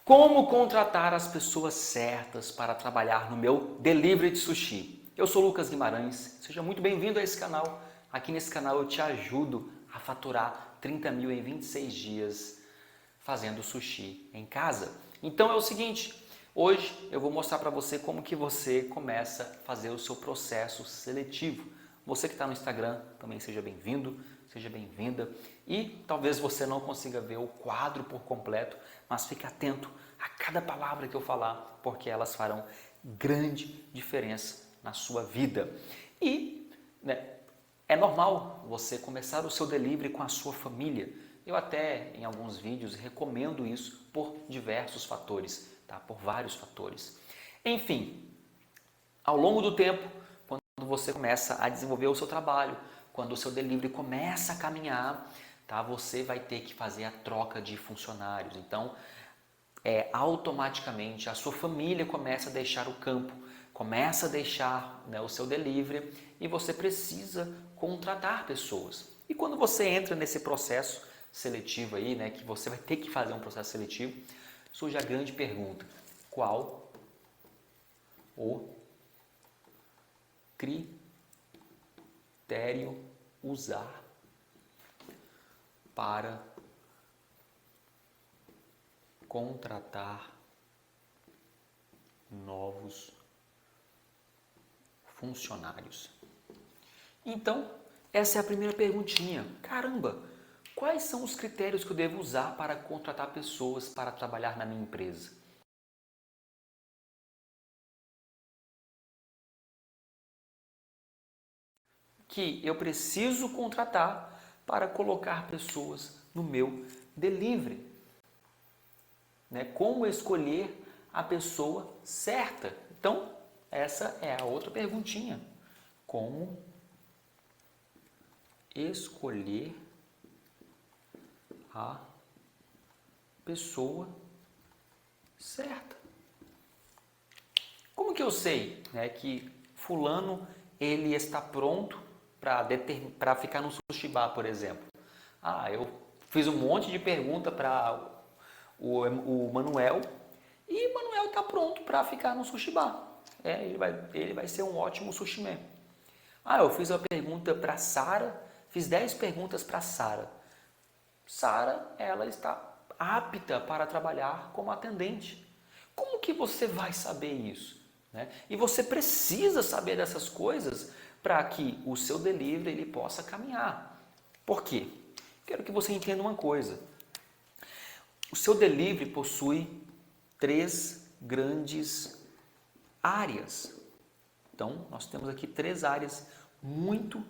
Como contratar as pessoas certas para trabalhar no meu delivery de sushi? Eu sou Lucas Guimarães, seja muito bem-vindo a esse canal. Aqui nesse canal eu te ajudo a faturar 30 mil em 26 dias fazendo sushi em casa. Então é o seguinte, hoje eu vou mostrar para você como que você começa a fazer o seu processo seletivo. Você que está no Instagram também seja bem-vindo, seja bem-vinda. E talvez você não consiga ver o quadro por completo, mas fique atento a cada palavra que eu falar, porque elas farão grande diferença na sua vida. E é normal você começar o seu delivery com a sua família. Eu até em alguns vídeos recomendo isso por diversos fatores, tá? Por vários fatores. Enfim, ao longo do tempo, quando você começa a desenvolver o seu trabalho, quando o seu delivery começa a caminhar, tá? Você vai ter que fazer a troca de funcionários. Então, automaticamente a sua família começa a deixar o campo, começa a deixar, né, o seu delivery e você precisa contratar pessoas. E quando você entra nesse processo seletivo aí, né, que você vai ter que fazer um processo seletivo, surge a grande pergunta: qual o critério usar para contratar novos funcionários? Então, essa é a primeira perguntinha. Caramba, quais são os critérios que eu devo usar para contratar pessoas para trabalhar na minha empresa? Que eu preciso contratar para colocar pessoas no meu delivery, né? Como escolher a pessoa certa? Então, essa é a outra perguntinha. Como escolher a pessoa certa? Como que eu sei, né, que fulano ele está pronto para ficar no sushi bar, por exemplo? Ah, eu fiz um monte de pergunta para o Manuel e o Manuel está pronto para ficar no sushi bar. Ele vai ser um ótimo sushi man. Ah, eu fiz uma pergunta para Sara, fiz 10 perguntas para Sara. Sara, ela está apta para trabalhar como atendente. Como que você vai saber isso? Né? E você precisa saber dessas coisas para que o seu delivery ele possa caminhar. Por quê? Quero que você entenda uma coisa. O seu delivery possui 3 grandes áreas. Então, nós temos aqui 3 áreas muito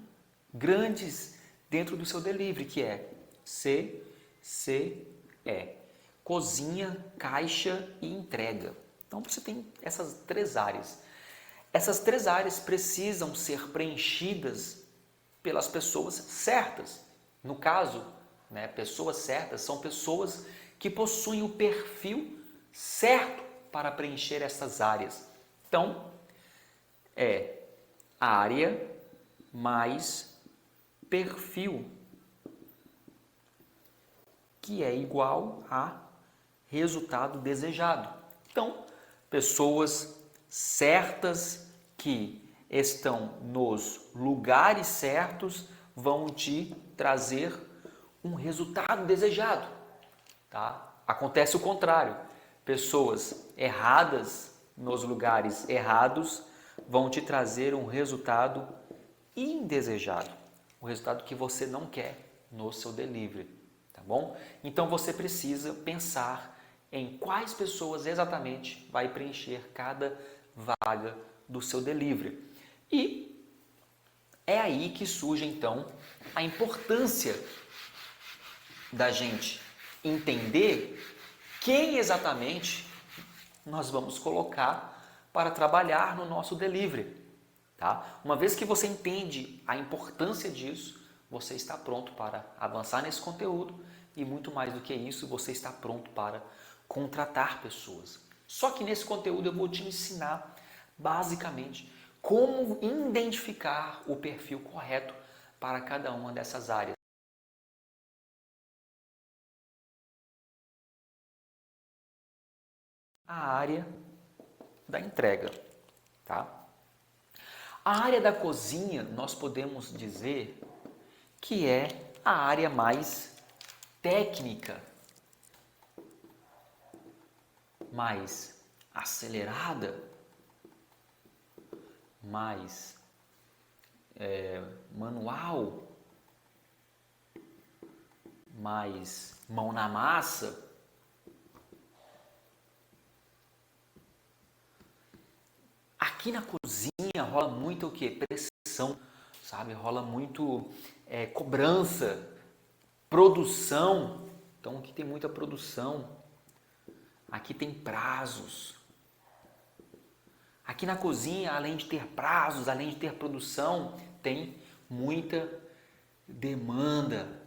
grandes dentro do seu delivery, que é CCE, cozinha, caixa e entrega. Então, você tem essas 3 áreas. Essas 3 áreas precisam ser preenchidas pelas pessoas certas. No caso, né, pessoas certas são pessoas que possuem o perfil certo para preencher essas áreas. Então, é área mais perfil, que é igual a resultado desejado. Então, pessoas certas que estão nos lugares certos vão te trazer um resultado desejado, tá? Acontece o contrário. Pessoas erradas nos lugares errados vão te trazer um resultado indesejado, o resultado que você não quer no seu delivery, tá bom? Então você precisa pensar em quais pessoas exatamente vai preencher cada vaga do seu delivery. E é aí que surge então a importância da gente entender quem exatamente nós vamos colocar para trabalhar no nosso delivery. Tá? Uma vez que você entende a importância disso, você está pronto para avançar nesse conteúdo e muito mais do que isso, você está pronto para contratar pessoas. Só que nesse conteúdo eu vou te ensinar basicamente como identificar o perfil correto para cada uma dessas áreas. a área da entrega, tá? A área da cozinha, nós podemos dizer que é a área mais técnica, mais acelerada, mais manual, mais mão na massa. Aqui na cozinha rola muito o quê? Pressão, sabe? Rola muito cobrança, produção. Então aqui tem muita produção. Aqui tem prazos. Aqui na cozinha, além de ter prazos, além de ter produção, tem muita demanda.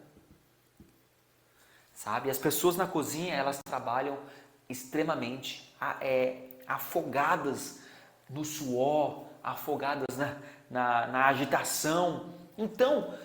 Sabe? As pessoas na cozinha, elas trabalham extremamente afogadas no suor, afogadas na agitação. Então,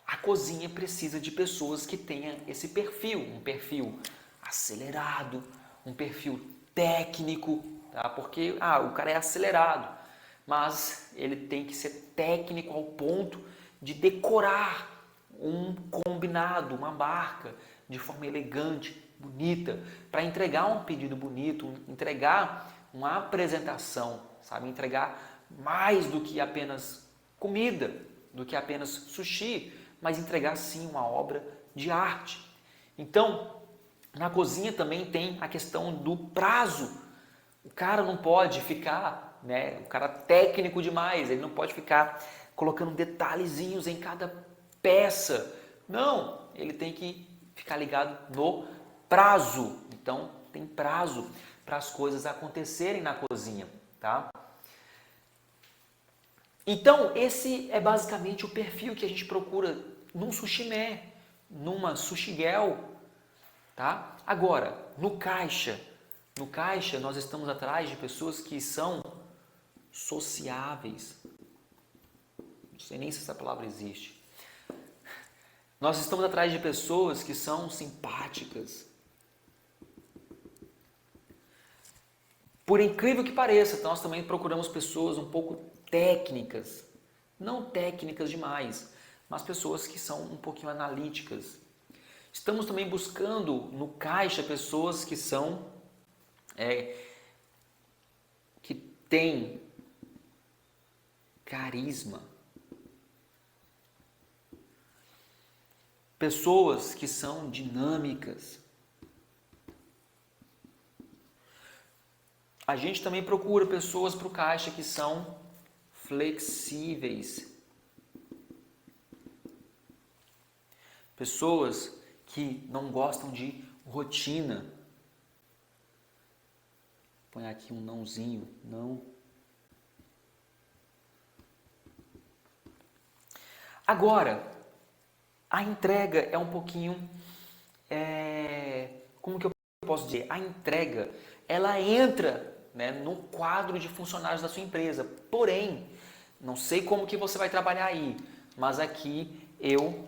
a cozinha precisa de pessoas que tenham esse perfil, um perfil acelerado, um perfil técnico, tá? Porque o cara é acelerado, mas ele tem que ser técnico ao ponto de decorar um combinado, uma marca de forma elegante, bonita, para entregar um pedido bonito, entregar uma apresentação, sabe? Entregar mais do que apenas comida, do que apenas sushi, mas entregar sim uma obra de arte. Então, na cozinha também tem a questão do prazo. O cara não pode ficar, o cara técnico demais, ele não pode ficar colocando detalhezinhos em cada peça. Não, ele tem que ficar ligado no prazo. Então, tem prazo para as coisas acontecerem na cozinha, tá? Então, esse é basicamente o perfil que a gente procura num sushimé, numa sushi girl, tá? Agora, no caixa nós estamos atrás de pessoas que são sociáveis. Não sei nem se essa palavra existe. Nós estamos atrás de pessoas que são simpáticas. Por incrível que pareça, nós também procuramos pessoas um pouco técnicas. Não técnicas demais, mas pessoas que são um pouquinho analíticas. Estamos também buscando no caixa pessoas que são que têm carisma. Pessoas que são dinâmicas. A gente também procura pessoas para o caixa que são flexíveis. Pessoas que não gostam de rotina. Põe aqui um nãozinho, não. Agora, a entrega é um pouquinho, como que eu posso dizer? A entrega, ela entra, no quadro de funcionários da sua empresa. Porém, não sei como que você vai trabalhar aí, mas aqui eu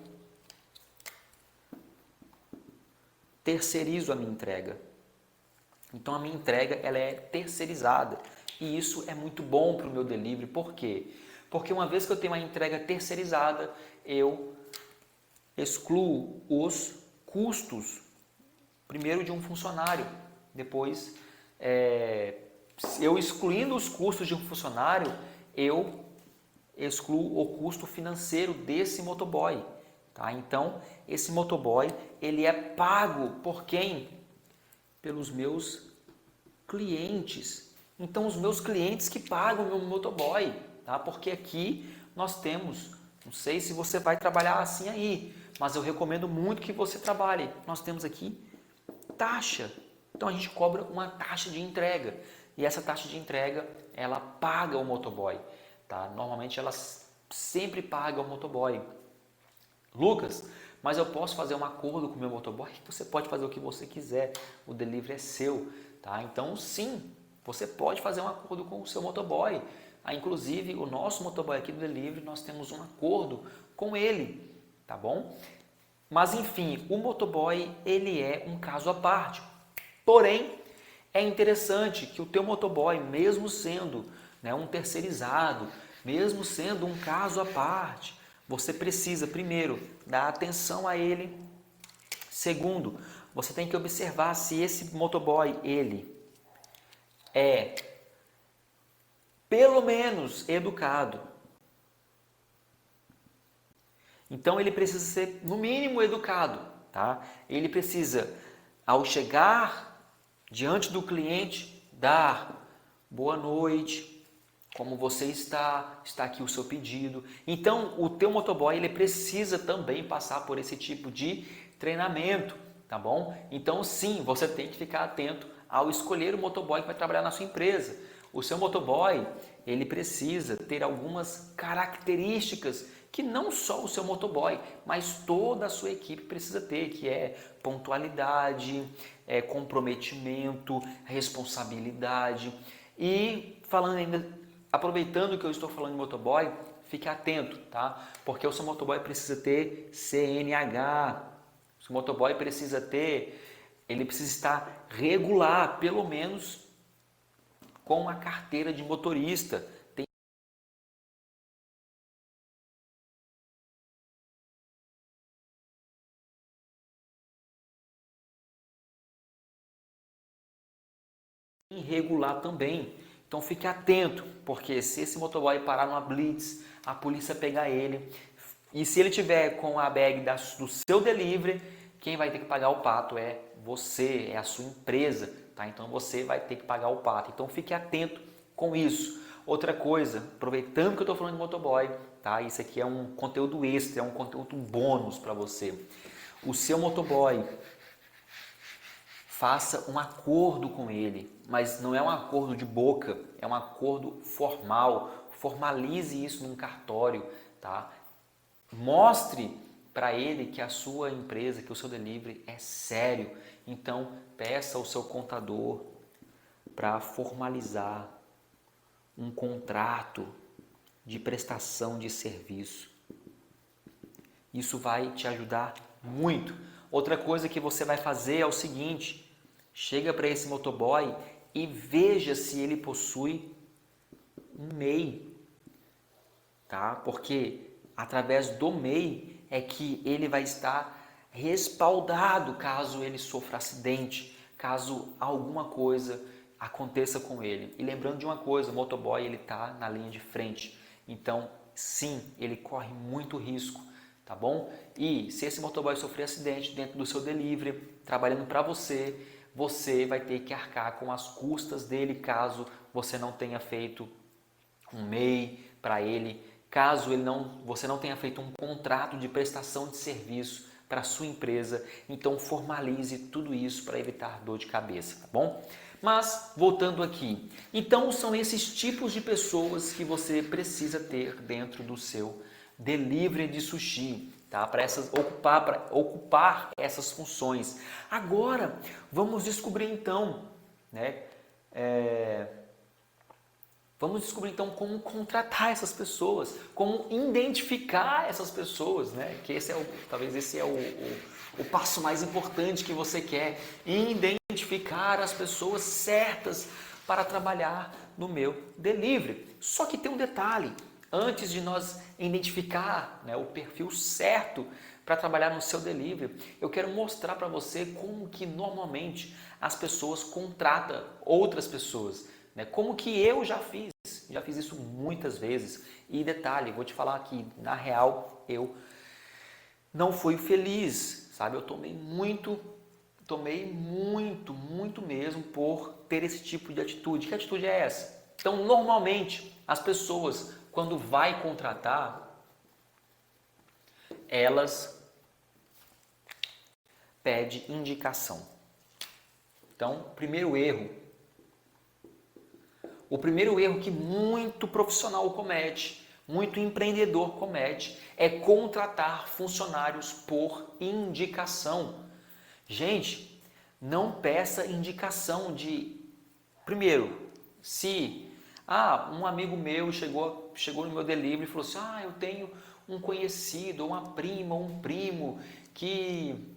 terceirizo a minha entrega. Então a minha entrega ela é terceirizada e isso é muito bom para o meu delivery. Por quê? Porque uma vez que eu tenho uma entrega terceirizada, eu excluo os custos, primeiro de um funcionário, depois eu excluindo os custos de um funcionário, eu excluo o custo financeiro desse motoboy. Tá? Então, esse motoboy, ele é pago por quem? Pelos meus clientes. Então, os meus clientes que pagam o meu motoboy. Tá? Porque aqui nós temos, não sei se você vai trabalhar assim aí, mas eu recomendo muito que você trabalhe. Nós temos aqui taxa. Então, a gente cobra uma taxa de entrega. E essa taxa de entrega, ela paga o motoboy. Tá? Normalmente, ela sempre paga o motoboy. Lucas, mas eu posso fazer um acordo com o meu motoboy? Você pode fazer o que você quiser, o delivery é seu, tá? Então sim, você pode fazer um acordo com o seu motoboy. Inclusive, o nosso motoboy aqui do delivery, nós temos um acordo com ele, tá bom? Mas enfim, o motoboy, ele é um caso à parte. Porém, É interessante que o teu motoboy, mesmo sendo, né, um terceirizado, mesmo sendo um caso à parte, você precisa, primeiro, dar atenção a ele. Segundo, você tem que observar se esse motoboy, ele é pelo menos educado. Então ele precisa ser, no mínimo, educado, tá? Ele precisa, ao chegar diante do cliente, dar boa noite, como você está aqui o seu pedido. Então, o teu motoboy, ele precisa também passar por esse tipo de treinamento, tá bom? Então, sim, você tem que ficar atento ao escolher o motoboy que vai trabalhar na sua empresa. O seu motoboy, ele precisa ter algumas características que não só o seu motoboy, mas toda a sua equipe precisa ter, que é pontualidade, comprometimento, responsabilidade. E falando ainda, aproveitando que eu estou falando de motoboy, fique atento, tá? Porque o seu motoboy precisa ter CNH, o seu motoboy precisa ter, ele precisa estar regular, pelo menos com a carteira de motorista. Tem irregular também. Então fique atento, porque se esse motoboy parar numa blitz, a polícia pegar ele, e se ele tiver com a bag do seu delivery, quem vai ter que pagar o pato é você, é a sua empresa, tá? Então você vai ter que pagar o pato. Então fique atento com isso. Outra coisa, aproveitando que eu estou falando de motoboy, tá? Isso aqui é um conteúdo extra, é um conteúdo bônus para você. O seu motoboy, faça um acordo com ele, mas não é um acordo de boca, é um acordo formal. Formalize isso num cartório, tá? Mostre para ele que a sua empresa, que o seu delivery é sério. Então, peça ao seu contador para formalizar um contrato de prestação de serviço. Isso vai te ajudar muito. Outra coisa que você vai fazer é o seguinte: chega para esse motoboy e veja se ele possui um MEI, tá? Porque através do MEI é que ele vai estar respaldado caso ele sofra acidente, caso alguma coisa aconteça com ele. E lembrando de uma coisa, o motoboy ele está na linha de frente, então sim, ele corre muito risco, tá bom? E se esse motoboy sofrer acidente dentro do seu delivery, trabalhando para você, você vai ter que arcar com as custas dele caso você não tenha feito um MEI para ele, caso você não tenha feito um contrato de prestação de serviço para a sua empresa. Então formalize tudo isso para evitar dor de cabeça, tá bom? Mas voltando aqui, então são esses tipos de pessoas que você precisa ter dentro do seu delivery de sushi, tá? Para ocupar essas funções. Agora vamos descobrir então, né? Vamos descobrir então como contratar essas pessoas, como identificar essas pessoas, né? Que talvez esse é o passo mais importante que você quer, identificar as pessoas certas para trabalhar no meu delivery. Só que tem um detalhe, antes de nós identificar, né, o perfil certo para trabalhar no seu delivery, eu quero mostrar para você como que normalmente as pessoas contratam outras pessoas, né? Como que eu já fiz isso muitas vezes. E detalhe, vou te falar que na real eu não fui feliz, sabe? Eu tomei muito mesmo por ter esse tipo de atitude. Que atitude é essa? Então, normalmente, as pessoas, quando vai contratar, elas pedem indicação. Então, o primeiro erro que muito profissional comete, muito empreendedor comete, é contratar funcionários por indicação. Gente, não peça indicação de... Primeiro, se um amigo meu chegou no meu delivery e falou assim, eu tenho um conhecido, uma prima, um primo que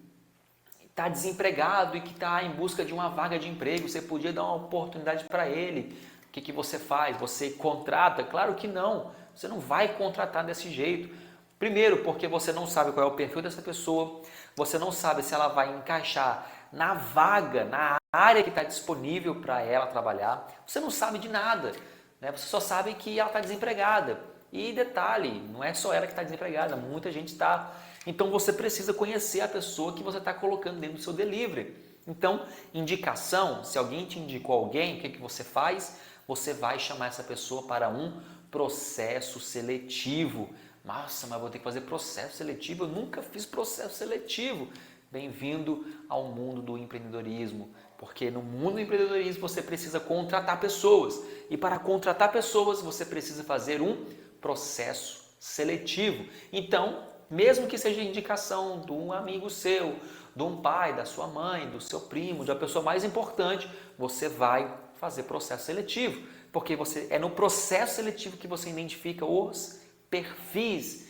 está desempregado e que está em busca de uma vaga de emprego, você podia dar uma oportunidade para ele. O que você faz? Você contrata? Claro que não, você não vai contratar desse jeito. Primeiro, porque você não sabe qual é o perfil dessa pessoa, você não sabe se ela vai encaixar na vaga, na área que está disponível para ela trabalhar, você não sabe de nada, né? Você só sabe que ela está desempregada. E detalhe, não é só ela que está desempregada, muita gente está. Então você precisa conhecer a pessoa que você está colocando dentro do seu delivery. Então, indicação, se alguém te indicou alguém, o que você faz? Você vai chamar essa pessoa para um processo seletivo. Nossa, mas vou ter que fazer processo seletivo? Eu nunca fiz processo seletivo. Bem-vindo ao mundo do empreendedorismo, porque no mundo do empreendedorismo você precisa contratar pessoas. E para contratar pessoas você precisa fazer um processo seletivo. Então, mesmo que seja indicação de um amigo seu, de um pai, da sua mãe, do seu primo, de uma pessoa mais importante, você vai fazer processo seletivo, porque é no processo seletivo que você identifica os perfis,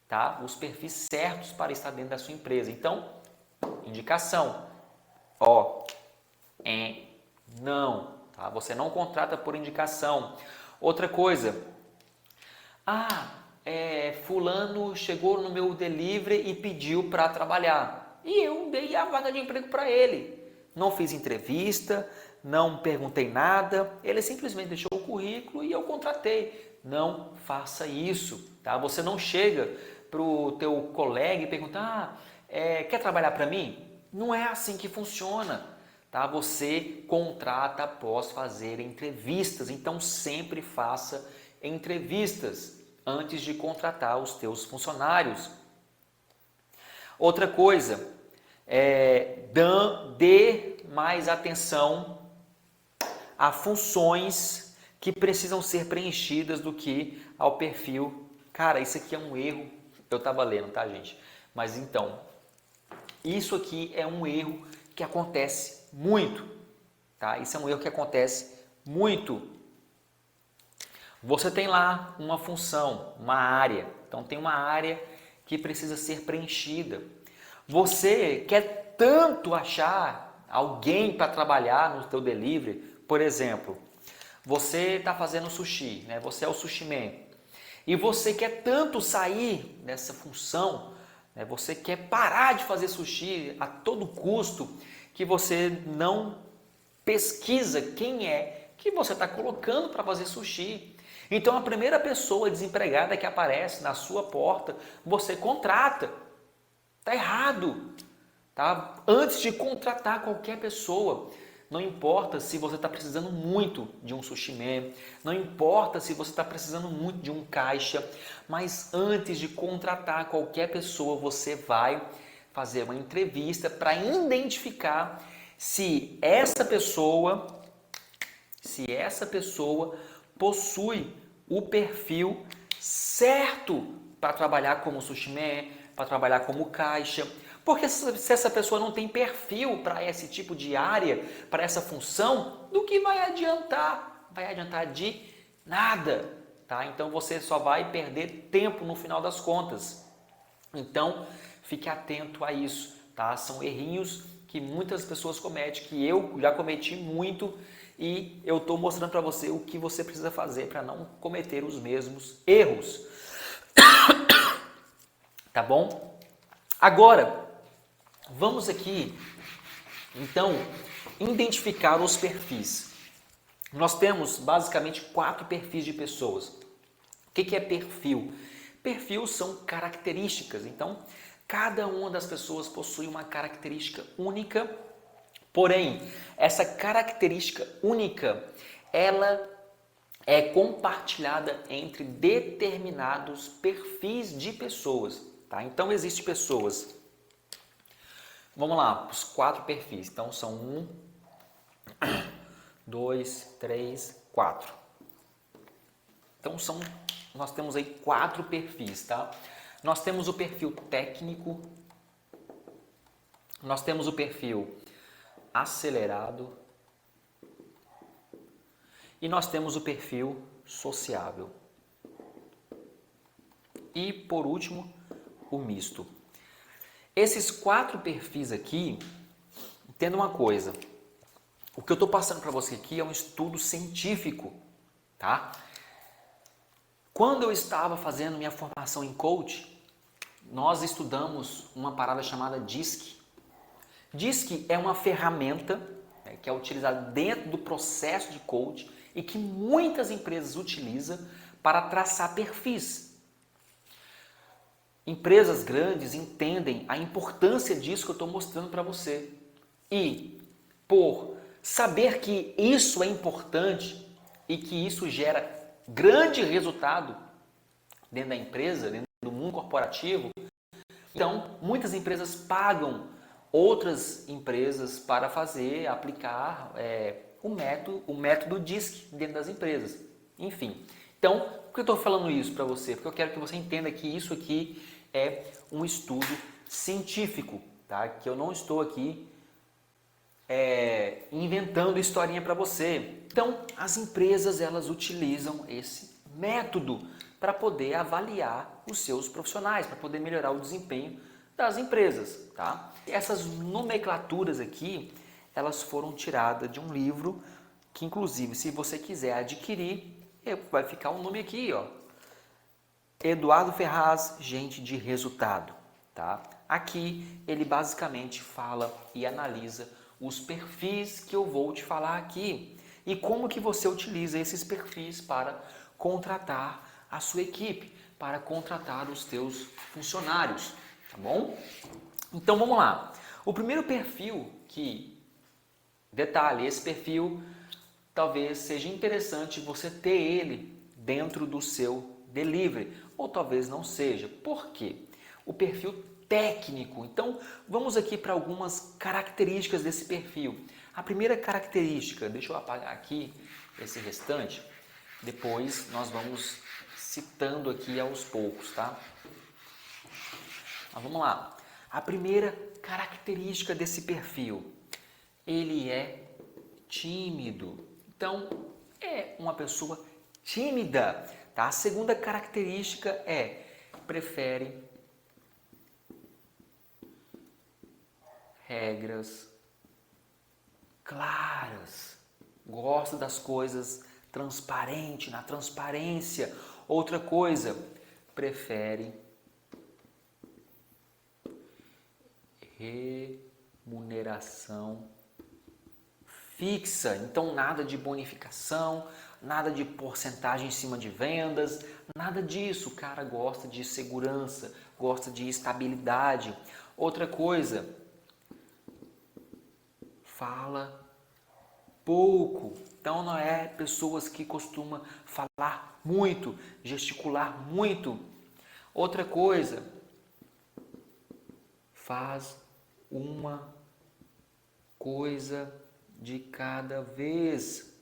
tá? Os perfis certos para estar dentro da sua empresa. Então, indicação, não, tá? Você não contrata por indicação. Outra coisa, fulano chegou no meu delivery e pediu para trabalhar. E eu dei a vaga de emprego para ele. Não fiz entrevista, não perguntei nada, ele simplesmente deixou o currículo e eu contratei. Não faça isso, tá? Você não chega para o teu colega e pergunta, quer trabalhar para mim? Não é assim que funciona, tá? Você contrata após fazer entrevistas, então sempre faça entrevistas antes de contratar os teus funcionários. Outra coisa, dê mais atenção a funções que precisam ser preenchidas do que ao perfil. Cara, isso aqui é um erro, eu estava lendo, tá, gente? Mas então, isso aqui é um erro que acontece muito, tá? Isso é um erro que acontece muito. Você tem lá uma função, uma área, então tem uma área que precisa ser preenchida. Você quer tanto achar alguém para trabalhar no teu delivery, por exemplo, você está fazendo sushi, né? Você é o sushi man, e você quer tanto sair dessa função, né? Você quer parar de fazer sushi a todo custo, que você não pesquisa quem é que você está colocando para fazer sushi. Então a primeira pessoa desempregada que aparece na sua porta, você contrata. Tá errado, tá? Antes de contratar qualquer pessoa, não importa se você está precisando muito de um sushi man, não importa se você está precisando muito de um caixa, mas antes de contratar qualquer pessoa, você vai fazer uma entrevista para identificar se essa pessoa possui o perfil certo para trabalhar como sushi man, para trabalhar como caixa. Porque se essa pessoa não tem perfil para esse tipo de área, para essa função, do que vai adiantar? Vai adiantar de nada, tá? Então você só vai perder tempo no final das contas. Então, fique atento a isso, tá? São errinhos que muitas pessoas cometem, que eu já cometi muito, e eu estou mostrando para você o que você precisa fazer para não cometer os mesmos erros. Tá bom? Agora, vamos aqui, então, identificar os perfis. Nós temos basicamente 4 perfis de pessoas. O que é perfil? Perfil são características, então cada uma das pessoas possui uma característica única, porém, essa característica única, ela é compartilhada entre determinados perfis de pessoas, tá? Então, existem pessoas, vamos lá, os 4 perfis, então são 1, 2, 3, 4. Então, nós temos aí 4 perfis, tá? Nós temos o perfil técnico, nós temos o perfil acelerado e nós temos o perfil sociável. E, por último, o misto. Esses 4 perfis aqui, Entenda uma coisa, o que eu estou passando para você aqui é um estudo científico, tá? Quando eu estava fazendo minha formação em coach, nós estudamos uma parada chamada DISC. DISC é uma ferramenta, né, que é utilizada dentro do processo de coach e que muitas empresas utilizam para traçar perfis. Empresas grandes entendem a importância disso que eu estou mostrando para você. E por saber que isso é importante e que isso gera grande resultado dentro da empresa, dentro do mundo corporativo, então muitas empresas pagam outras empresas para aplicar o método DISC dentro das empresas. Enfim, então, por que eu estou falando isso para você? Porque eu quero que você entenda que isso aqui é um estudo científico, tá? Que eu não estou aqui inventando historinha para você. Então, as empresas elas utilizam esse método para poder avaliar os seus profissionais, para poder melhorar o desempenho das empresas, tá? Essas nomenclaturas aqui, elas foram tiradas de um livro que, inclusive, se você quiser adquirir, vai ficar o nome aqui, ó. Eduardo Ferraz, Gente de Resultado, tá? Aqui ele basicamente fala e analisa os perfis que eu vou te falar aqui e como que você utiliza esses perfis para contratar a sua equipe, para contratar os teus funcionários, tá bom? Então vamos lá. O primeiro perfil detalhe, esse perfil talvez seja interessante você ter ele dentro do seu delivery, ou talvez não seja. Por quê? O perfil técnico. Então, vamos aqui para algumas características desse perfil. A primeira característica, deixa eu apagar aqui esse restante, depois nós vamos citando aqui aos poucos, tá? Mas vamos lá. A primeira característica desse perfil, ele é tímido. Então, é uma pessoa tímida, tá? A segunda característica prefere regras claras, gosta das coisas transparente, na transparência. Outra coisa, prefere remuneração fixa. Então, nada de bonificação, nada de porcentagem em cima de vendas, nada disso. O cara gosta de segurança, gosta de estabilidade. Outra coisa, fala pouco. Então, não é pessoas que costumam falar muito, gesticular muito. Outra coisa, faz uma coisa de cada vez.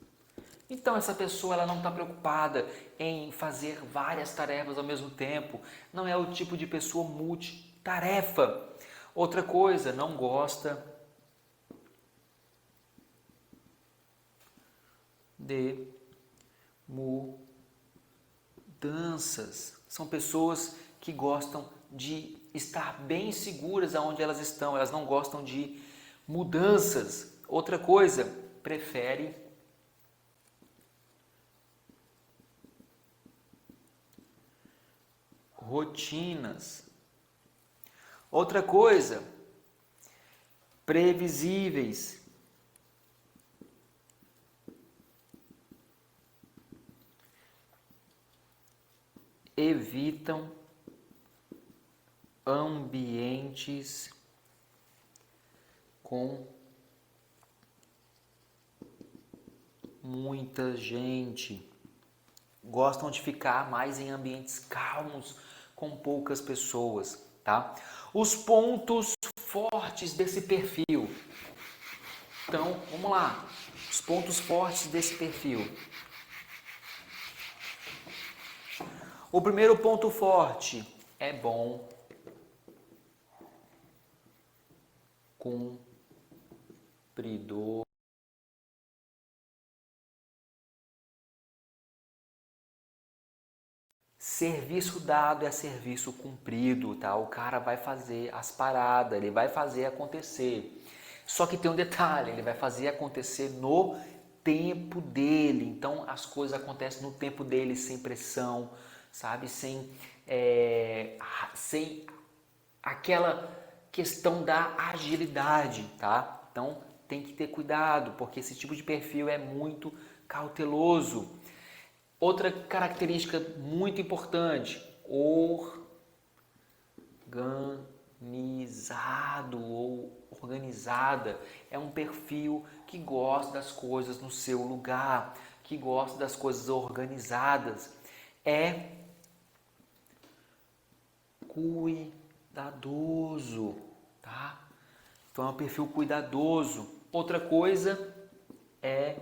Então essa pessoa ela não está preocupada em fazer várias tarefas ao mesmo tempo. Não é o tipo de pessoa multitarefa. Outra coisa, não gosta de mudanças. São pessoas que gostam de estar bem seguras aonde elas estão. Elas não gostam de mudanças. Outra coisa, prefere rotinas. Outra coisa, previsíveis. Evitam ambientes com muita gente. Gostam de ficar mais em ambientes calmos, com poucas pessoas, tá? Os pontos fortes desse perfil. Então, vamos lá. Os pontos fortes desse perfil. O primeiro ponto forte é bom cumpridor. Serviço dado é serviço cumprido, tá? O cara vai fazer as paradas, ele vai fazer acontecer. Só que tem um detalhe, ele vai fazer acontecer no tempo dele. Então as coisas acontecem no tempo dele, sem pressão, sabe? Sem aquela questão da agilidade, tá? Então tem que ter cuidado, porque esse tipo de perfil é muito cauteloso. Outra característica muito importante, organizado ou organizada. É um perfil que gosta das coisas no seu lugar, que gosta das coisas organizadas. É cuidadoso, tá? Então é um perfil cuidadoso. Outra coisa é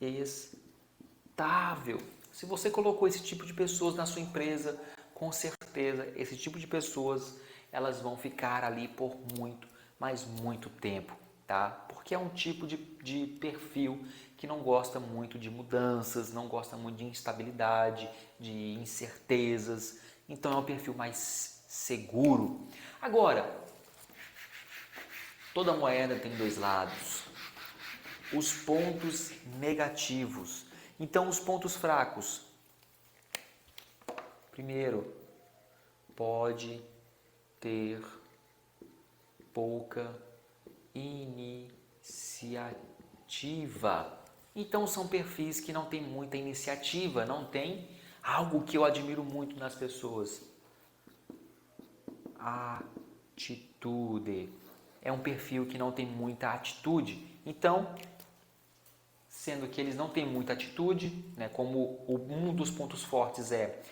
estável. Se você colocou esse tipo de pessoas na sua empresa, com certeza esse tipo de pessoas elas vão ficar ali por muito, mas muito tempo, tá? Porque é um tipo de perfil que não gosta muito de mudanças, não gosta muito de instabilidade, de incertezas. Então é um perfil mais seguro. Agora, toda moeda tem dois lados. Os pontos negativos. Então, os pontos fracos. Primeiro, pode ter pouca iniciativa. Então, são perfis que não têm muita iniciativa, não tem algo que eu admiro muito nas pessoas. Atitude. É um perfil que não tem muita atitude. Então, sendo que eles não têm muita atitude, né, como um dos pontos fortes é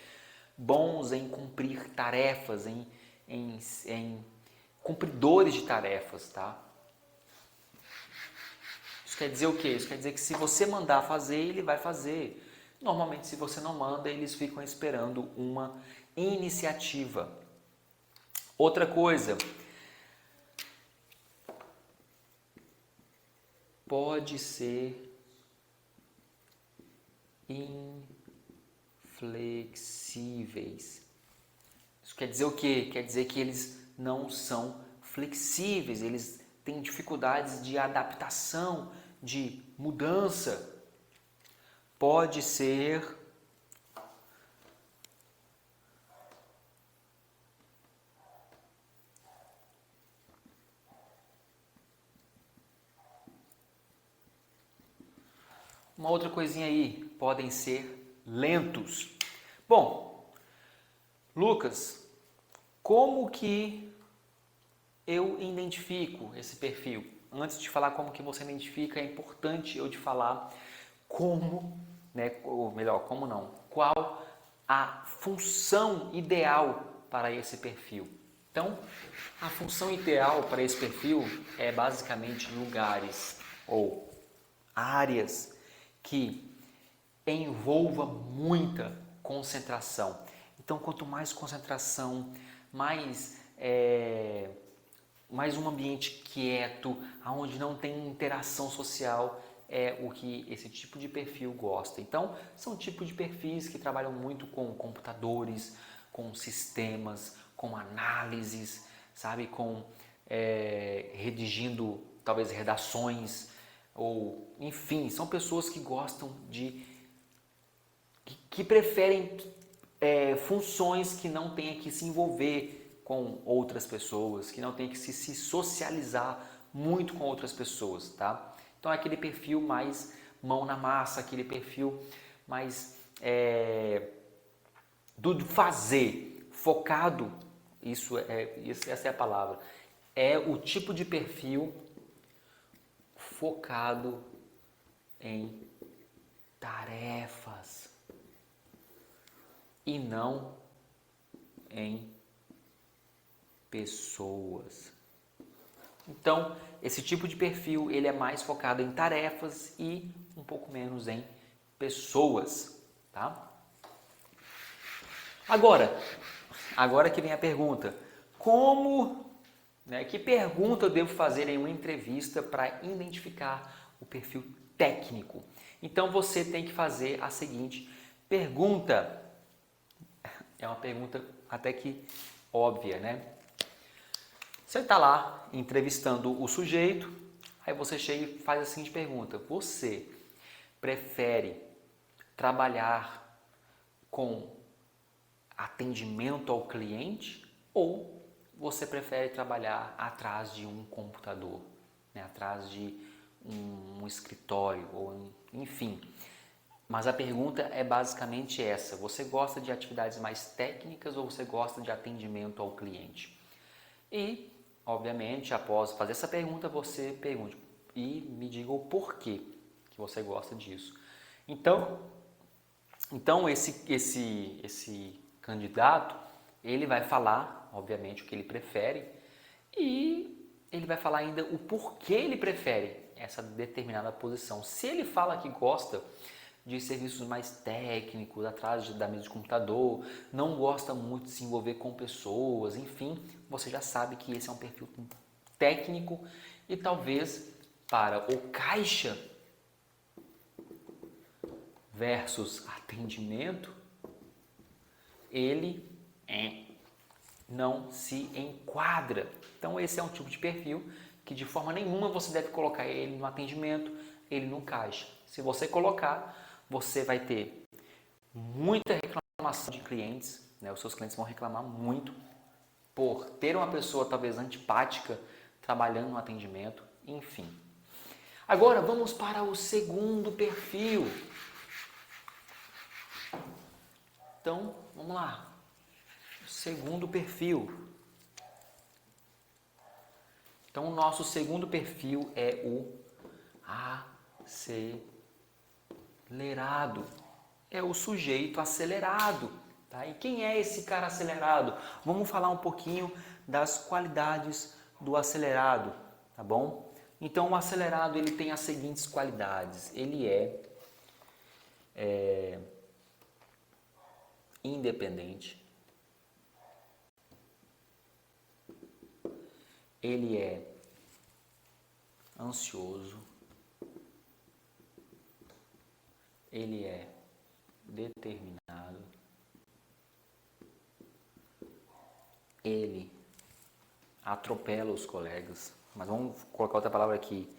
bons em cumprir tarefas, em cumpridores de tarefas, tá? Isso quer dizer o quê? Isso quer dizer que se você mandar fazer, ele vai fazer. Normalmente, se você não manda, eles ficam esperando uma iniciativa. Outra coisa, pode ser inflexíveis. Isso quer dizer o quê? Quer dizer que eles não são flexíveis, eles têm dificuldades de adaptação, de mudança. Pode ser uma outra coisinha aí, podem ser lentos. Bom, Lucas, como que eu identifico esse perfil? Antes de falar como que você identifica, é importante eu te falar como, né, ou melhor, como não, qual a função ideal para esse perfil. Então, a função ideal para esse perfil é basicamente lugares ou áreas que envolva muita concentração. Então, quanto mais concentração, mais um ambiente quieto, onde não tem interação social, é o que esse tipo de perfil gosta. Então, são tipos de perfis que trabalham muito com computadores, com sistemas, com análises, sabe, redigindo talvez redações, ou enfim, são pessoas que gostam que preferem funções que não tenha que se envolver com outras pessoas, que não tenha que se socializar muito com outras pessoas, tá? Então é aquele perfil mais mão na massa, aquele perfil mais do fazer, focado, essa é a palavra, é o tipo de perfil focado em tarefas e não em pessoas. Então, esse tipo de perfil ele é mais focado em tarefas e um pouco menos em pessoas, tá? Agora que vem a pergunta, que pergunta eu devo fazer em uma entrevista para identificar o perfil técnico? Então você tem que fazer a seguinte pergunta. É uma pergunta até que óbvia, né? Você está lá entrevistando o sujeito, Aí você chega e faz a seguinte pergunta: você prefere trabalhar com atendimento ao cliente ou você prefere trabalhar atrás de um computador, né? Atrás de um escritório, ou enfim. Mas a pergunta é basicamente essa: você gosta de atividades mais técnicas ou você gosta de atendimento ao cliente? E, obviamente, após fazer essa pergunta, você pergunte e me diga o porquê que você gosta disso. Então esse candidato, ele vai falar, obviamente, o que ele prefere e ele vai falar ainda o porquê ele prefere essa determinada posição. Se ele fala que gosta de serviços mais técnicos, atrás da mesa de computador, não gosta muito de se envolver com pessoas, enfim, você já sabe que esse é um perfil técnico e talvez para o caixa versus atendimento, ele não se enquadra. Então esse é um tipo de perfil que de forma nenhuma você deve colocar ele no atendimento, ele no caixa. Se você colocar, você vai ter muita reclamação de clientes, né? Os seus clientes vão reclamar muito por ter uma pessoa talvez antipática trabalhando no atendimento, enfim. Agora vamos para o segundo perfil. Então, vamos lá. O segundo perfil. Então, o nosso segundo perfil é o acelerado. É o sujeito acelerado. Tá? E quem é esse cara acelerado? Vamos falar um pouquinho das qualidades do acelerado, tá bom? Então, o acelerado ele tem as seguintes qualidades. Ele é independente. Ele é ansioso. Ele é determinado. Ele atropela os colegas. Mas vamos colocar outra palavra aqui.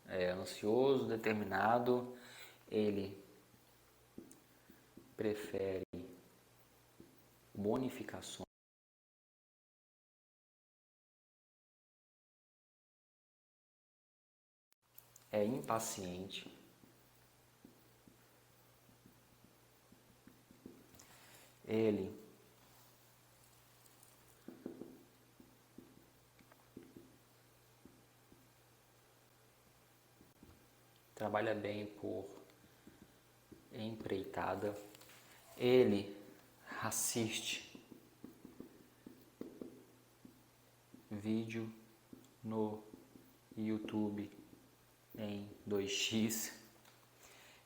É ansioso, determinado. Ele prefere bonificações. É impaciente. Ele trabalha bem por empreitada. Ele assiste vídeo no YouTube em 2x.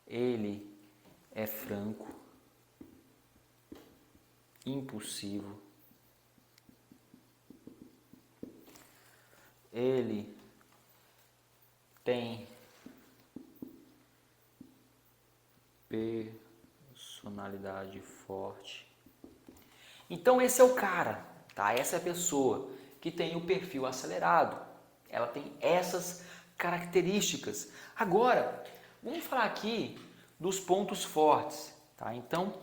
Ele é franco, impulsivo. Ele tem personalidade forte. Então esse é o cara, tá? Essa é a pessoa que tem o perfil acelerado. Ela tem essas características. Agora, vamos falar aqui dos pontos fortes, tá? Então,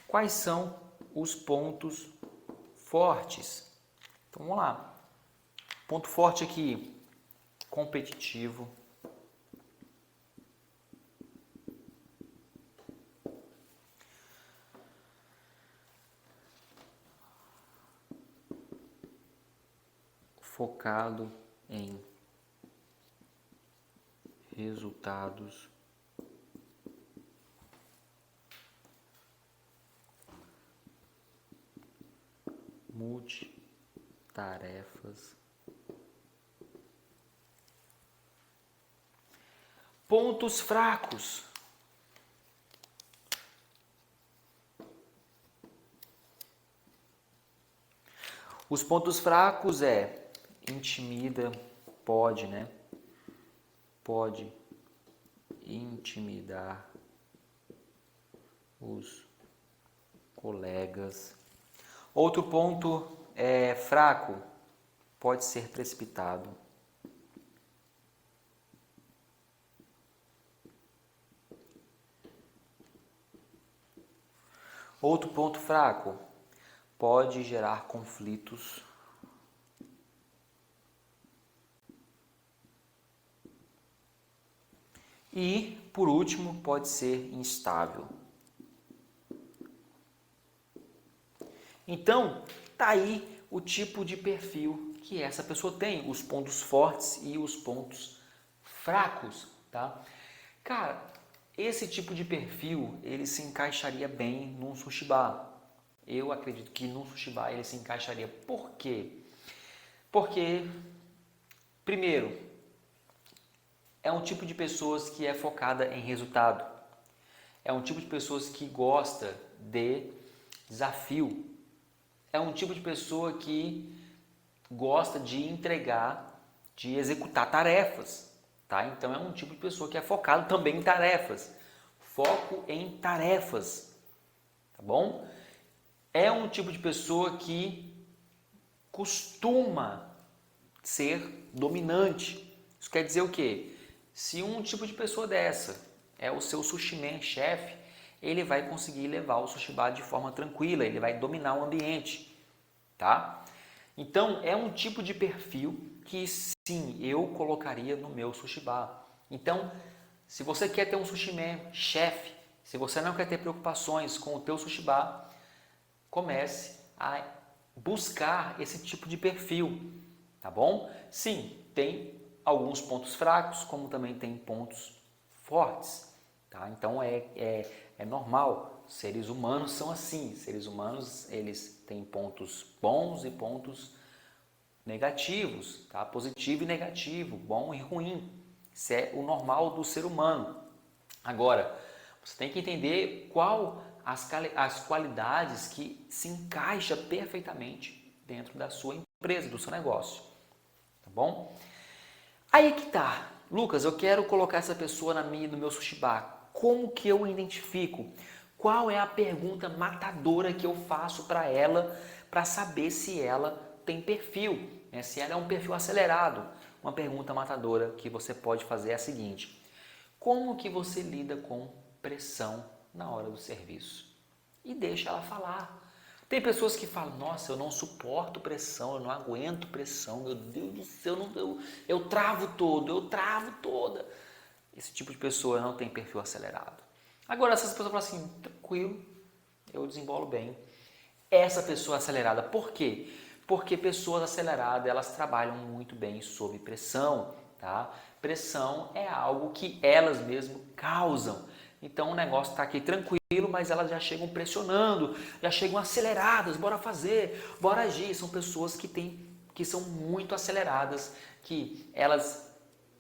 quais são os pontos fortes? Então, vamos lá. Ponto forte aqui, competitivo. Focado em resultados. Multitarefas. Pontos fracos. Os pontos fracos é intimida, pode, né? Pode intimidar os colegas. Outro ponto fraco, pode ser precipitado. Outro ponto fraco, pode gerar conflitos. E, por último, pode ser instável. Então, tá aí o tipo de perfil que essa pessoa tem, os pontos fortes e os pontos fracos, tá? Cara, esse tipo de perfil, ele se encaixaria bem num sushi bar. Eu acredito que num sushi bar ele se encaixaria. Por quê? Porque, primeiro, é um tipo de pessoas que é focada em resultado. É um tipo de pessoas que gosta de desafio. É um tipo de pessoa que gosta de entregar, de executar tarefas, tá? Então é um tipo de pessoa que é focado também em tarefas. Foco em tarefas, tá bom? É um tipo de pessoa que costuma ser dominante. Isso quer dizer o quê? Se um tipo de pessoa dessa é o seu sushi man chefe, ele vai conseguir levar o sushi bar de forma tranquila, ele vai dominar o ambiente, tá? Então, é um tipo de perfil que sim, eu colocaria no meu sushi bar. Então, se você quer ter um sushi man chefe, se você não quer ter preocupações com o teu sushi bar, comece a buscar esse tipo de perfil, tá bom? Sim, tem alguns pontos fracos, como também tem pontos fortes, tá? Então é normal, seres humanos são assim, seres humanos eles têm pontos bons e pontos negativos, tá? Positivo e negativo, bom e ruim, isso é o normal do ser humano. Agora, você tem que entender qual as qualidades que se encaixa perfeitamente dentro da sua empresa, do seu negócio, tá bom? Aí que tá, Lucas, eu quero colocar essa pessoa no meu sushi bar. Como que eu identifico? Qual é a pergunta matadora que eu faço para ela para saber se ela tem perfil, né? Se ela é um perfil acelerado? Uma pergunta matadora que você pode fazer é a seguinte: como que você lida com pressão na hora do serviço? E deixa ela falar. Tem pessoas que falam, nossa, eu não suporto pressão, eu não aguento pressão, meu Deus do céu, eu travo todo, eu travo toda. Esse tipo de pessoa não tem perfil acelerado. Agora, essas pessoas falam assim, tranquilo, eu desembolo bem. Essa pessoa acelerada, por quê? Porque pessoas aceleradas, elas trabalham muito bem sob pressão, tá? Pressão é algo que elas mesmas causam. Então o negócio está aqui tranquilo, mas elas já chegam pressionando, já chegam aceleradas, bora fazer, bora agir. São pessoas que são muito aceleradas, que elas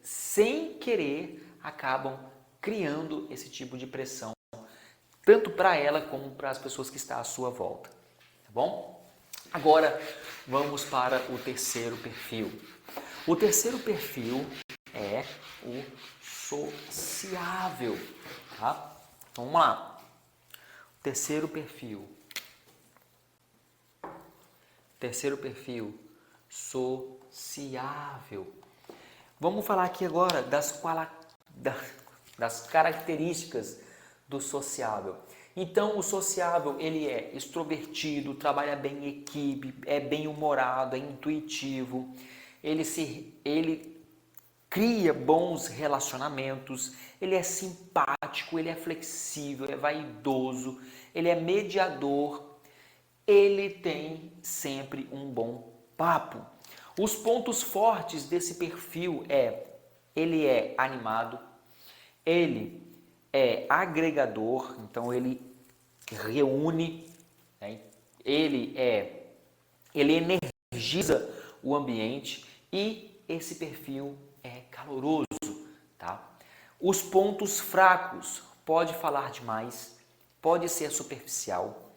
sem querer acabam criando esse tipo de pressão, tanto para ela como para as pessoas que estão à sua volta, tá bom? Agora vamos para o terceiro perfil. O terceiro perfil é o sociável, tá? Vamos lá. Terceiro perfil. Terceiro perfil, sociável. Vamos falar aqui agora das características do sociável. Então, o sociável, ele é extrovertido, trabalha bem em equipe, é bem-humorado, é intuitivo, ele cria bons relacionamentos, ele é simpático, ele é flexível, é vaidoso, ele é mediador, ele tem sempre um bom papo. Os pontos fortes desse perfil ele é animado, ele é agregador, então ele reúne, né? ele energiza o ambiente e esse perfil é caloroso, tá? Os pontos fracos, pode falar demais, pode ser superficial,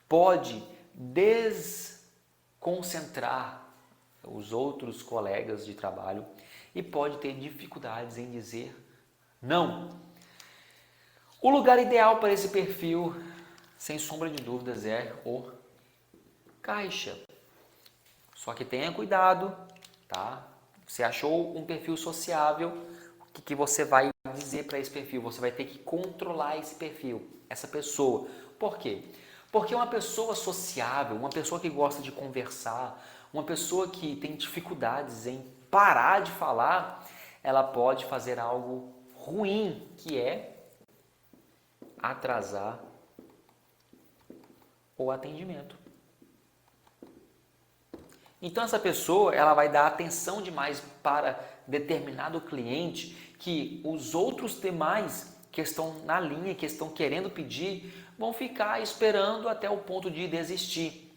pode desconcentrar os outros colegas de trabalho e pode ter dificuldades em dizer não. O lugar ideal para esse perfil, sem sombra de dúvidas, é o caixa. Só que tenha cuidado, tá? Você achou um perfil sociável, o que você vai dizer para esse perfil? Você vai ter que controlar esse perfil, essa pessoa. Por quê? Porque uma pessoa sociável, uma pessoa que gosta de conversar, uma pessoa que tem dificuldades em parar de falar, ela pode fazer algo ruim, que é atrasar o atendimento. Então essa pessoa, ela vai dar atenção demais para determinado cliente que os outros demais que estão na linha, que estão querendo pedir, vão ficar esperando até o ponto de desistir.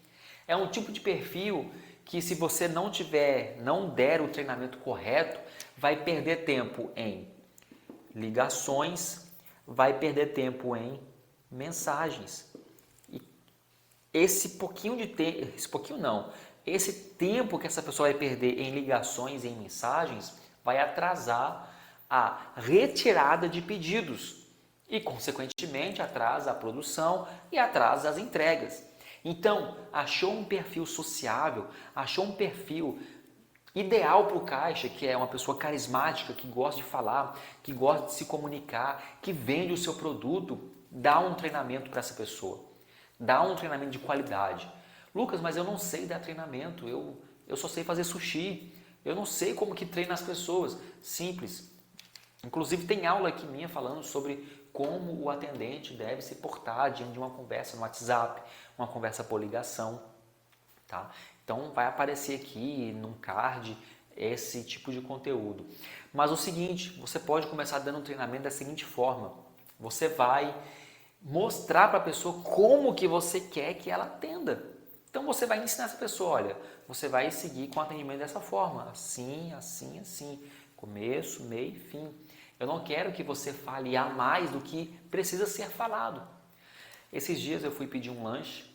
É um tipo de perfil que, se você não der o treinamento correto, vai perder tempo em ligações, vai perder tempo em mensagens. E esse tempo que essa pessoa vai perder em ligações, em mensagens, vai atrasar a retirada de pedidos e, consequentemente, atrasa a produção e atrasa as entregas. Então, achou um perfil sociável, achou um perfil ideal para o caixa, que é uma pessoa carismática, que gosta de falar, que gosta de se comunicar, que vende o seu produto, dá um treinamento para essa pessoa. Dá um treinamento de qualidade. Lucas, mas eu não sei dar treinamento, eu só sei fazer sushi, eu não sei como que treina as pessoas. Simples. Inclusive tem aula aqui minha falando sobre como o atendente deve se portar diante de uma conversa no WhatsApp, uma conversa por ligação, tá? Então vai aparecer aqui num card esse tipo de conteúdo. Mas o seguinte, você pode começar dando um treinamento da seguinte forma: você vai mostrar para a pessoa como que você quer que ela atenda. Então você vai ensinar essa pessoa, olha, você vai seguir com o atendimento dessa forma, assim, assim, assim, começo, meio e fim. Eu não quero que você fale a mais do que precisa ser falado. Esses dias eu fui pedir um lanche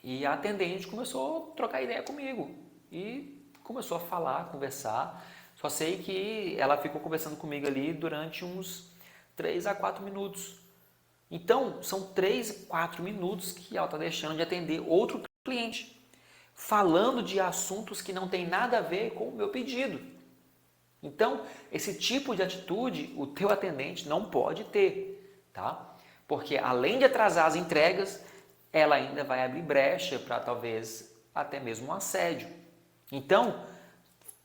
e a atendente começou a trocar ideia comigo e começou a falar, conversar. Só sei que ela ficou conversando comigo ali durante uns 3 a 4 minutos. Então, são 3, 4 minutos que ela está deixando de atender outro cliente, falando de assuntos que não tem nada a ver com o meu pedido. Então, esse tipo de atitude o teu atendente não pode ter, tá? Porque além de atrasar as entregas, ela ainda vai abrir brecha para talvez até mesmo um assédio. Então,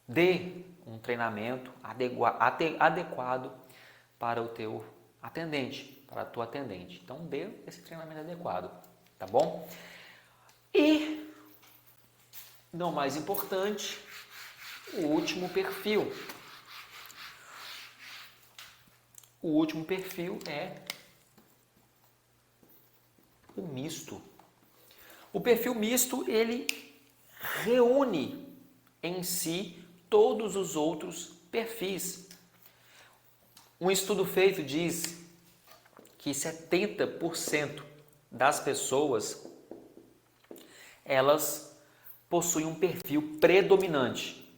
dê um treinamento adequado para o teu atendente, para a tua atendente. Então, dê esse treinamento adequado, tá bom? E, não mais importante, o último perfil. O último perfil é o misto. O perfil misto, ele reúne em si todos os outros perfis. Um estudo feito diz que 70% das pessoas, elas possuem um perfil predominante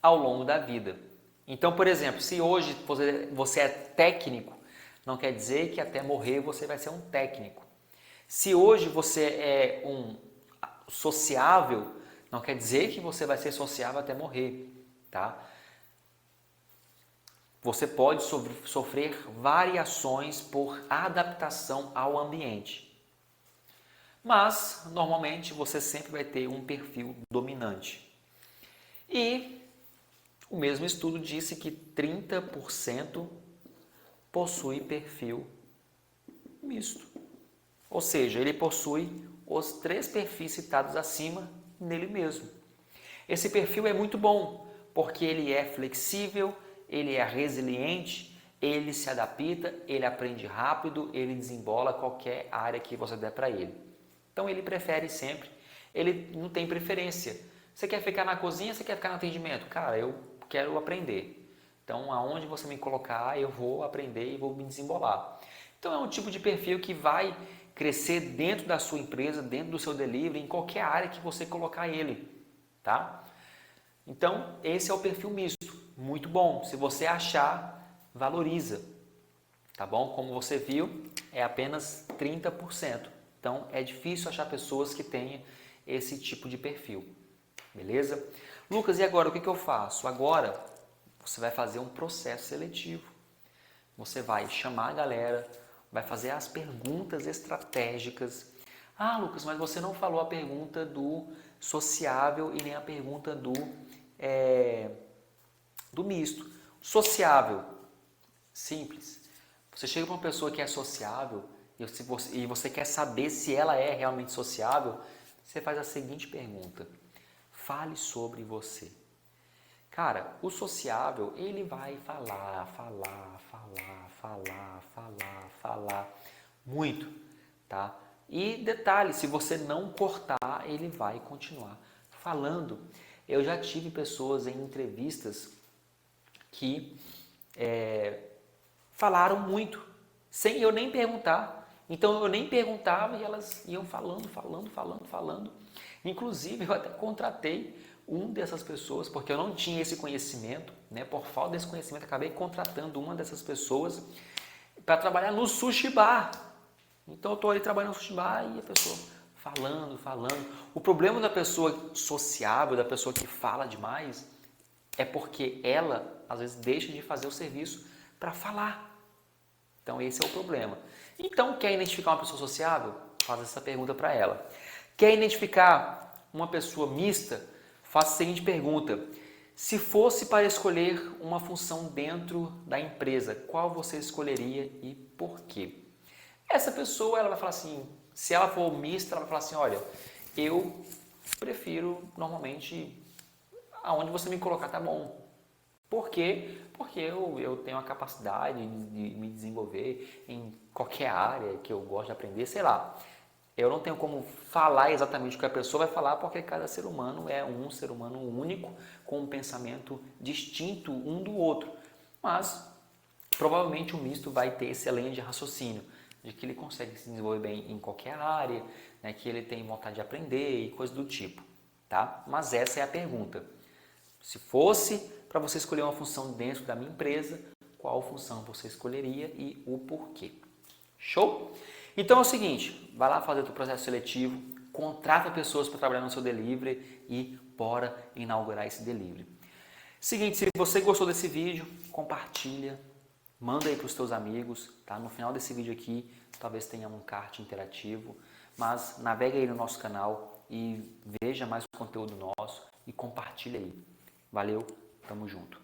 ao longo da vida. Então, por exemplo, se hoje você é técnico, não quer dizer que até morrer você vai ser um técnico. Se hoje você é um sociável, não quer dizer que você vai ser sociável até morrer, tá? Você pode sofrer variações por adaptação ao ambiente. Mas, normalmente, você sempre vai ter um perfil dominante. E o mesmo estudo disse que 30% possui perfil misto. Ou seja, ele possui os 3 perfis citados acima nele mesmo. Esse perfil é muito bom, porque ele é flexível, ele é resiliente, ele se adapta, ele aprende rápido, ele desembola qualquer área que você der para ele. Então ele prefere sempre, ele não tem preferência. Você quer ficar na cozinha, você quer ficar no atendimento? Cara, eu quero aprender. Então, aonde você me colocar, eu vou aprender e vou me desembolar. Então, é um tipo de perfil que vai crescer dentro da sua empresa, dentro do seu delivery, em qualquer área que você colocar ele, tá? Então, esse é o perfil misto. Muito bom. Se você achar, valoriza, tá bom? Como você viu, é apenas 30%. Então, é difícil achar pessoas que tenham esse tipo de perfil, beleza? Lucas, e agora o que eu faço? Agora você vai fazer um processo seletivo. Você vai chamar a galera, vai fazer as perguntas estratégicas, Ah, Lucas, mas você não falou a pergunta do sociável e nem a pergunta do misto. Sociável, simples. Você chega para uma pessoa que é sociável e você quer saber se ela é realmente sociável, você faz a seguinte pergunta: fale sobre você. Cara, o sociável, ele vai falar muito, tá? E detalhe, se você não cortar, ele vai continuar falando. Eu já tive pessoas em entrevistas que falaram muito, sem eu nem perguntar. Então eu nem perguntava e elas iam falando. Inclusive eu até contratei um dessas pessoas, porque eu não tinha esse conhecimento, né? Por falta desse conhecimento, acabei contratando uma dessas pessoas para trabalhar no sushi bar. Então eu estou ali trabalhando no sushi bar e a pessoa falando. O problema da pessoa sociável, da pessoa que fala demais, é porque ela, às vezes, deixa de fazer o serviço para falar. Então esse é o problema. Então, quer identificar uma pessoa sociável? Faz essa pergunta para ela. Quer identificar uma pessoa mista? Faça a seguinte pergunta: se fosse para escolher uma função dentro da empresa, qual você escolheria e por quê? Essa pessoa, ela vai falar assim, se ela for mista, ela vai falar assim, olha, eu prefiro normalmente aonde você me colocar tá bom. Por quê? Porque eu tenho a capacidade de me desenvolver em qualquer área que eu gosto de aprender, sei lá. Eu não tenho como falar exatamente o que a pessoa vai falar, porque cada ser humano é um ser humano único, com um pensamento distinto um do outro. Mas, provavelmente o misto vai ter esse além de raciocínio, de que ele consegue se desenvolver bem em qualquer área, né, que ele tem vontade de aprender e coisas do tipo. Tá? Mas essa é a pergunta. Se fosse para você escolher uma função dentro da minha empresa, qual função você escolheria e o porquê? Show? Então é o seguinte, vai lá fazer o teu processo seletivo, contrata pessoas para trabalhar no seu delivery e bora inaugurar esse delivery. Seguinte, se você gostou desse vídeo, compartilha, manda aí para os teus amigos, tá? No final desse vídeo aqui, talvez tenha um kart interativo, mas navegue aí no nosso canal e veja mais conteúdo nosso e compartilha aí. Valeu, tamo junto.